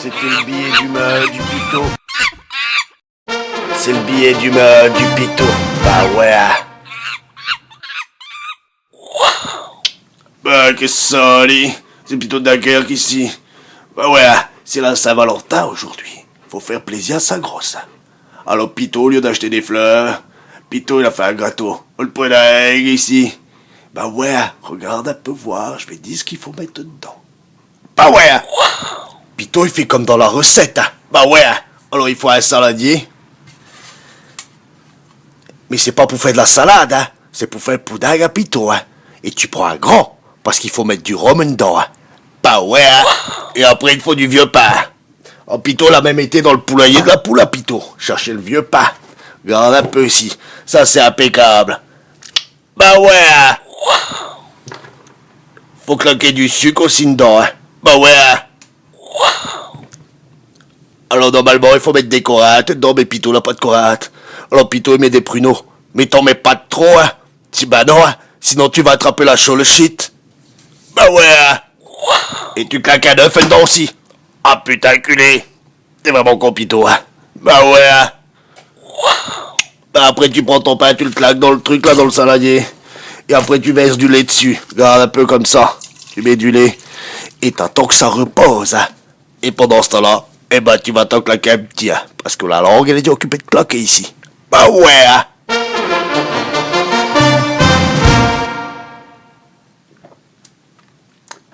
C'était le billet d'humeur du Pito. C'est le billet d'humeur du Pito. Bah ouais. Bah qu'est-ce que ça, allez? C'est plutôt Dunkerque ici. Bah ouais, c'est la Saint-Valentin aujourd'hui. Faut faire plaisir à sa grosse. Alors Pito, au lieu d'acheter des fleurs, Pito il a fait un gâteau. On le prend ici. Bah ouais, regarde un peu voir, je vais dire ce qu'il faut mettre dedans. Bah ouais. Pito il fait comme dans la recette. Bah ouais. Alors il faut un saladier. Mais c'est pas pour faire de la salade, hein. C'est pour faire le pudding à Pito, hein. Et tu prends un grand, parce qu'il faut mettre du rhum dedans, hein. Bah ouais, hein. Et après il faut du vieux pain. Oh, Pito l'a même été dans le poulailler de la poule à Pito. Chercher le vieux pain. Regarde un peu ici. Ça c'est impeccable. Bah ouais, hein. Faut claquer du sucre aussi dedans, hein. Bah ouais, hein. Alors normalement il faut mettre des corates dedans, mais Pito n'a pas de corates. Alors Pito il met des pruneaux. Mais t'en mets pas de trop, hein. Si bah non, hein. Sinon tu vas attraper la chole shit. Bah ouais, hein. Et tu claques un œuf dedans aussi. Ah putain culé. T'es vraiment con Pito, hein. Bah ouais, hein. Bah après tu prends ton pain, tu le claques dans le truc là, dans le saladier. Et après tu verses du lait dessus. Regarde un peu comme ça. Tu mets du lait. Et t'attends que ça repose, hein. Et pendant ce temps-là, eh ben tu vas t'en claquer un petit, hein. Parce que la langue elle est déjà occupée de claquer ici. Bah ouais, hein.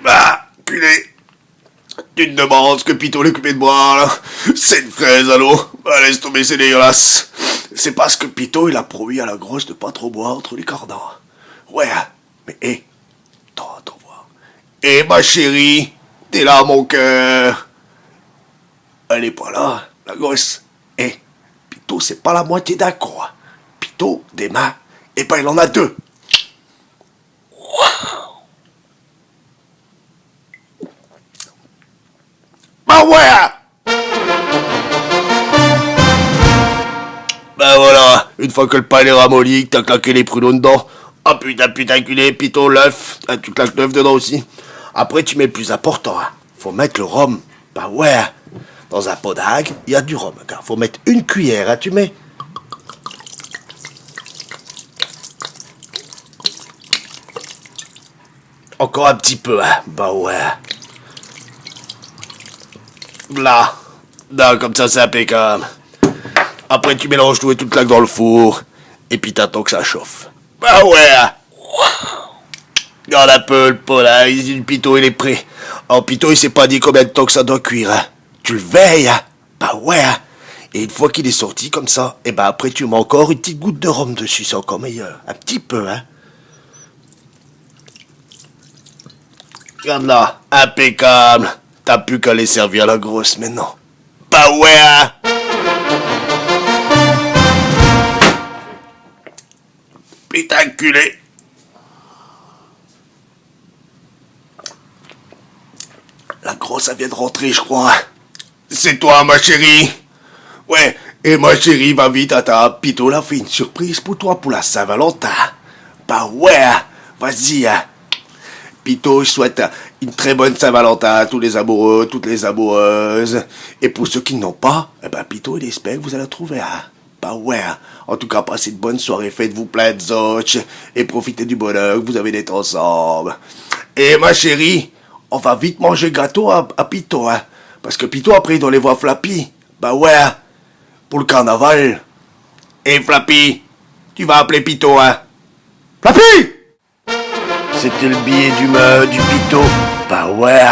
Bah, culé. Tu te demandes ce que Pito est occupé de boire, là. C'est une fraise à l'eau. Bah laisse tomber, c'est dégueulasse. C'est parce que Pito il a promis à la grosse de pas trop boire entre les cordons. Ouais, hein. Mais hé, attends voir. Eh ma chérie, t'es là mon cœur. Elle est pas là, la grosse. Eh, Pito c'est pas la moitié d'un con. Hein. Pito, des mains, et ben il en a deux. Bah ouais. Bah voilà, une fois que le pain est ramolli, que t'as claqué les pruneaux dedans. Ah putain culé, Pito, l'œuf. Ah, tu claques l'œuf dedans aussi. Après tu mets le plus important, hein. Faut mettre le rhum. Bah ouais. Dans un podag, il y a du rhum. Faut mettre une cuillère, hein, tu mets. Encore un petit peu, hein. Bah ouais. Là. Là, comme ça, c'est impeccable. Après, tu mélanges tout et tu le claques dans le four. Et puis t'attends que ça chauffe. Bah ouais. Regarde un peu le pot, là. Le Pito, il est prêt. Alors, Pito, il s'est pas dit combien de temps que ça doit cuire, hein. Tu le veilles, hein. Bah ouais, hein. Et une fois qu'il est sorti comme ça, et ben après tu mets encore une petite goutte de rhum dessus, c'est encore meilleur. Un petit peu, hein. Regarde là, impeccable. T'as plus qu'à les servir à la grosse maintenant. Bah ouais, hein. Putain culé. La grosse, elle vient de rentrer, je crois. C'est toi, ma chérie. Ouais, et ma chérie, va vite à ta Pito l'a fait une surprise pour toi pour la Saint-Valentin. Bah ouais, vas-y. Pito, je souhaite une très bonne Saint-Valentin à tous les amoureux, toutes les amoureuses. Et pour ceux qui n'ont pas, eh ben Pito, il espère que vous allez trouver un. Bah ouais, en tout cas, passez de bonnes soirées, faites-vous plein de zotch et profitez du bonheur que vous avez d'être ensemble. Et ma chérie, on va vite manger gâteau à Pito, hein. Parce que Pito, après, il doit les voir Flappy. Bah ouais, pour le carnaval. Et Flappy, tu vas appeler Pito, hein. Flappy! C'était le billet d'humeur du Pito. Bah ouais.